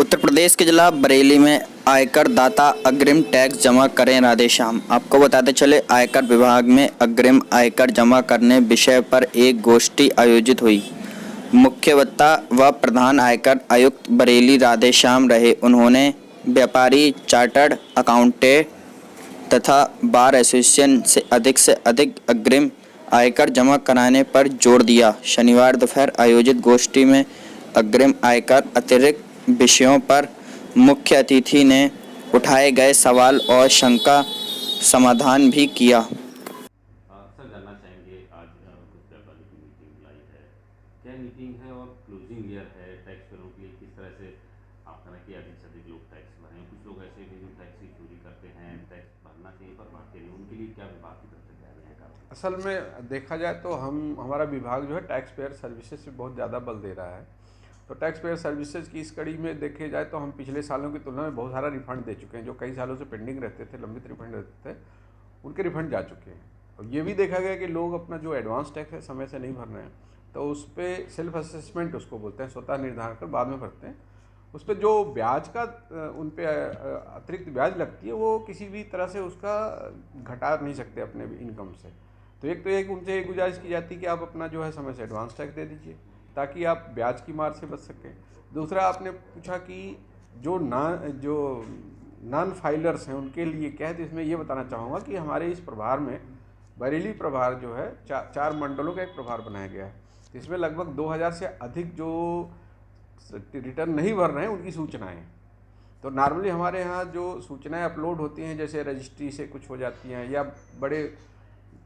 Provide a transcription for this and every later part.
उत्तर प्रदेश के जिला बरेली में आयकर दाता अग्रिम टैक्स जमा करें राधेश्याम। आपको बताते चले, आयकर विभाग में अग्रिम आयकर जमा करने विषय पर एक गोष्ठी आयोजित हुई। मुख्य वक्ता व प्रधान आयकर आयुक्त बरेली राधेश्याम रहे। उन्होंने व्यापारी, चार्टर्ड अकाउंटेंट तथा बार एसोसिएशन से अधिक अग्रिम आयकर जमा कराने पर जोर दिया। शनिवार दोपहर आयोजित गोष्ठी में अग्रिम आयकर अतिरिक्त विषयों पर मुख्य अतिथि ने उठाए गए सवाल और शंका समाधान भी किया। सर, जानना चाहेंगे आज कुछ व्यापारी की मीटिंग बुलाई है, क्या मीटिंग है और क्लोजिंग ईयर है टैक्स पेयरों के लिए, किस तरह से आप कहना कि अधिक से अधिक लोग टैक्स भरें। कुछ लोग ऐसे भी जो टैक्स की चोरी करते हैं, टैक्स भरना चाहिए पर भरते नहीं, उनके लिए क्या विभाग की तरफ से क्या है कार्रवाई? असल में देखा जाए तो हमारा विभाग जो है टैक्स पेयर सर्विसेज पे बहुत ज़्यादा बल दे रहा है। तो टैक्स पेयर सर्विसेज की इस कड़ी में देखे जाए तो हम पिछले सालों की तुलना में बहुत सारा रिफंड दे चुके हैं। जो कई सालों से पेंडिंग रहते थे, लंबित रिफंड रहते थे, उनके रिफंड जा चुके हैं। और ये भी देखा गया कि लोग अपना जो एडवांस टैक्स है समय से नहीं भर रहे हैं, तो उस पर सेल्फ असेसमेंट उसको बोलते हैं, स्वतः निर्धारण कर बाद में भरते हैं। उस पर जो ब्याज का उन पर अतिरिक्त ब्याज लगती है, वो किसी भी तरह से उसका घटा नहीं सकते अपने इनकम से। तो एक उनसे एक गुजारिश की जाती है कि आप अपना जो है समय से एडवांस टैक्स दे दीजिए ताकि आप ब्याज की मार से बच सकें। दूसरा, आपने पूछा कि जो नॉन फाइलर्स हैं उनके लिए क्या है, तो इसमें ये बताना चाहूँगा कि हमारे इस प्रभार में बरेली प्रभार जो है चार मंडलों का एक प्रभार बनाया गया है। तो इसमें लगभग 2000 से अधिक जो रिटर्न नहीं भर रहे हैं उनकी सूचनाएँ। तो नॉर्मली हमारे यहाँ जो सूचनाएं अपलोड होती हैं, जैसे रजिस्ट्री से कुछ हो जाती हैं या बड़े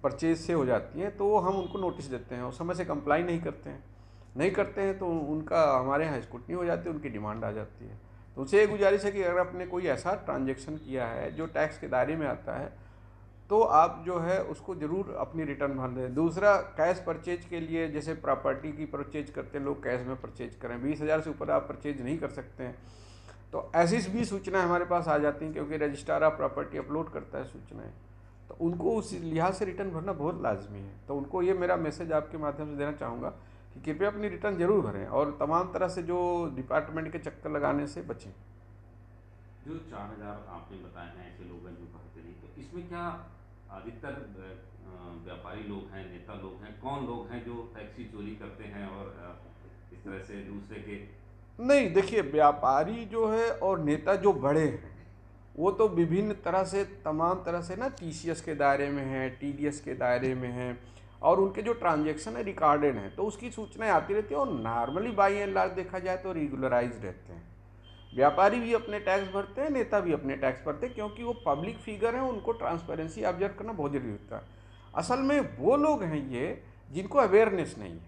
परचेज से हो जाती हैं, तो हम उनको नोटिस देते हैं और समय से कंप्लाई नहीं करते हैं तो उनका हमारे यहाँ स्क्रूटनी हो जाती है, उनकी डिमांड आ जाती है। तो उनसे ये गुजारिश है कि अगर आपने कोई ऐसा ट्रांजैक्शन किया है जो टैक्स के दायरे में आता है, तो आप जो है उसको ज़रूर अपनी रिटर्न भर दें। दूसरा, कैश परचेज के लिए, जैसे प्रॉपर्टी की परचेज करते हैं लोग, कैश में परचेज करें, 20,000 से ऊपर आप परचेज नहीं कर सकते हैं। तो ऐसी भी सूचना हमारे पास आ जाती हैं, क्योंकि रजिस्ट्रार ऑफ प्रॉपर्टी अपलोड करता है सूचनाएं, तो उनको उस लिहाज से रिटर्न भरना बहुत लाजमी है। तो उनको ये मेरा मैसेज आपके माध्यम से देना चाहूँगा कि कृपया अपनी रिटर्न जरूर भरें और तमाम तरह से जो डिपार्टमेंट के चक्कर लगाने से बचें। जो 4000 आपने बताए हैं ऐसे लोग हैं जो भरते नहीं, तो इसमें क्या अधिकतर व्यापारी लोग हैं, नेता लोग हैं, कौन लोग हैं जो टैक्स की चोरी करते हैं और इस तरह से दूसरे के? नहीं, देखिए, व्यापारी जो है और नेता जो बड़े हैं वो तो विभिन्न तरह से, तमाम तरह से ना, टीसीएस के दायरे में हैं, टीडीएस के दायरे में हैं, और उनके जो ट्रांजैक्शन है रिकॉर्डेड हैं, तो उसकी सूचनाएं आती रहती है और नॉर्मली बाई एंड लार्ज देखा जाए तो रेगुलराइज रहते हैं। व्यापारी भी अपने टैक्स भरते हैं, नेता भी अपने टैक्स भरते हैं, क्योंकि वो पब्लिक फिगर हैं, उनको ट्रांसपेरेंसी ऑब्जर्व करना बहुत जरूरी होता है। असल में वो लोग हैं ये जिनको अवेयरनेस नहीं है,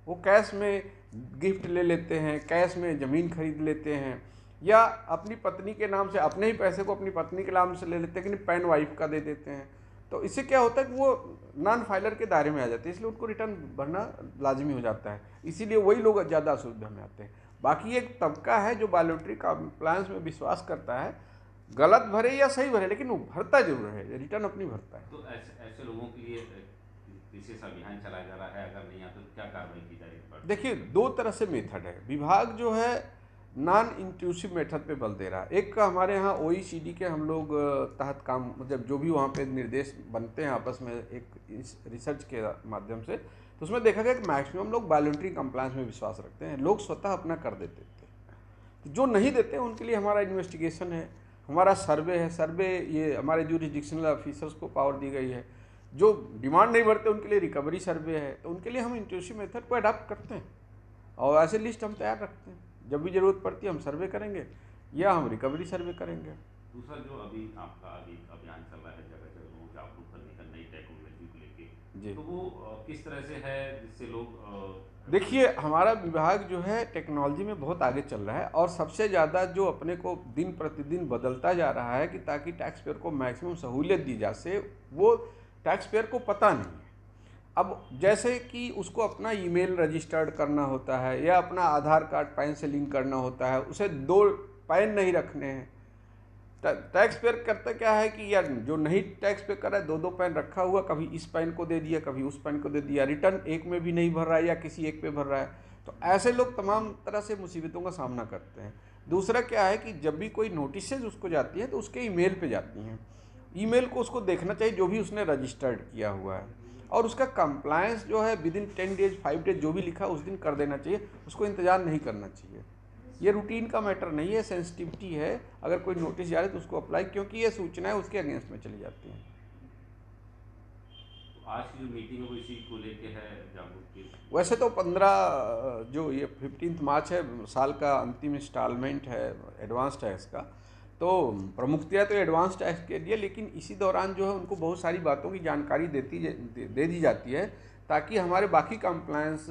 वो कैश में गिफ्ट ले लेते हैं, कैश में ज़मीन खरीद लेते हैं, या अपनी पत्नी के नाम से, अपने ही पैसे को अपनी पत्नी के नाम से ले लेते हैं कि पैन वाइफ का दे देते हैं। तो इससे क्या होता है कि वो नॉन फाइलर के दायरे में आ जाते हैं, इसलिए उनको रिटर्न भरना लाजमी हो जाता है। इसीलिए वही लोग ज़्यादा असुविधा में आते हैं। बाकी एक तबका है जो वॉलंटरी कंप्लायंस में विश्वास करता है, गलत भरे या सही भरे, लेकिन वो भरता जरूर है, रिटर्न अपनी भरता है। तो ऐसे लोगों के लिए विशेष अभियान चलाया जा रहा है, अगर नहीं आता तो क्या कार्रवाई की जाएगी? देखिए, दो तरह से मेथड है। विभाग जो है नॉन इंट्रूसिव मेथड पे बल दे रहा है। एक का हमारे यहाँ ओईसीडी के हम लोग तहत काम, मतलब जो भी वहाँ पे निर्देश बनते हैं आपस में एक रिसर्च के माध्यम से, तो उसमें देखा गया कि मैक्सिमम लोग वॉलंटरी कंप्लायंस में विश्वास रखते हैं, लोग स्वतः अपना कर देते थे। तो जो नहीं देते उनके लिए हमारा इन्वेस्टिगेशन है, हमारा सर्वे है। सर्वे ये हमारे जुरिसडिक्शनल ऑफिसर्स को पावर दी गई है। जो डिमांड नहीं भरते उनके लिए रिकवरी सर्वे है। तो उनके लिए हम इंट्रूसिव मेथड को अडॉप्ट करते हैं और ऐसे लिस्ट हम तैयार रखते हैं। जब भी ज़रूरत पड़ती है हम सर्वे करेंगे या हम रिकवरी सर्वे करेंगे। दूसरा, जो अभी आपका अभियान चल रहा है जगह जगह लोगों को जागरूक करने का नई टेक्नोलॉजी को लेके, जी, तो वो किस तरह से है जिससे लोग देखिए, हमारा विभाग जो है टेक्नोलॉजी में बहुत आगे चल रहा है और सबसे ज़्यादा जो अपने को दिन प्रतिदिन बदलता जा रहा है कि ताकि टैक्स पेयर को मैक्सिमम सहूलियत दी जा सके, वो टैक्स पेयर को पता नहीं है। अब जैसे कि उसको अपना ईमेल रजिस्टर्ड करना होता है या अपना आधार कार्ड पैन से लिंक करना होता है, उसे 2 पैन नहीं रखने हैं। टैक्स पेयर करता क्या है कि यार जो नहीं टैक्स पे कर रहा है 2-2 पैन रखा हुआ, कभी इस पैन को दे दिया, कभी उस पैन को दे दिया, रिटर्न एक में भी नहीं भर रहा है या किसी एक पे भर रहा है। तो ऐसे लोग तमाम तरह से मुसीबतों का सामना करते हैं। दूसरा क्या है कि जब भी कोई नोटिसेज उसको जाती है तो उसके ईमेल पे जाती हैं। ईमेल को उसको देखना चाहिए जो भी उसने रजिस्टर्ड किया हुआ है, और उसका कंप्लायंस जो है विद इन 10 डेज 5 डेज जो भी लिखा उस दिन कर देना चाहिए, उसको इंतज़ार नहीं करना चाहिए। ये रूटीन का मैटर नहीं है, सेंसिटिविटी है। अगर कोई नोटिस जा रहा है तो उसको अप्लाई, क्योंकि ये सूचनाएं उसके अगेंस्ट में चली जाती हैं। तो आज की जो मीटिंग है वो इसी को लेके है, जागरूक वैसे तो 15 जो ये 15 मार्च है, साल का अंतिम इंस्टॉलमेंट है एडवांस टैक्स का, तो प्रमुखतया तो एडवांस टैक्स के लिए, लेकिन इसी दौरान जो है उनको बहुत सारी बातों की जानकारी दे दी जाती है ताकि हमारे बाकी कंप्लायंस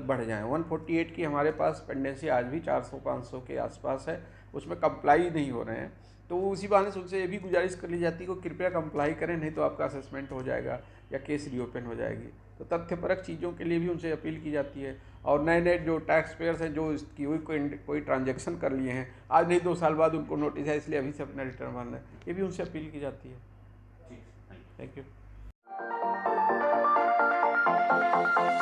बढ़ जाएं। 148 की हमारे पास पेंडेंसी आज भी 400-500 के आसपास है, उसमें कंप्लाई नहीं हो रहे हैं। तो उसी बहाने से उनसे ये भी गुजारिश कर ली जाती है कि कृपया कंप्लाई करें, नहीं तो आपका असेसमेंट हो जाएगा या केस रीओपन हो जाएगी। तो तथ्यपरक चीज़ों के लिए भी उनसे अपील की जाती है। और नए नए जो टैक्स पेयर्स हैं जो इसकी कोई ट्रांजैक्शन कर लिए हैं, आज नहीं 2 साल बाद उनको नोटिस है इसलिए अभी से अपना रिटर्न भरना है, ये भी उनसे अपील की जाती है। ठीक, थैंक यू। Thank you.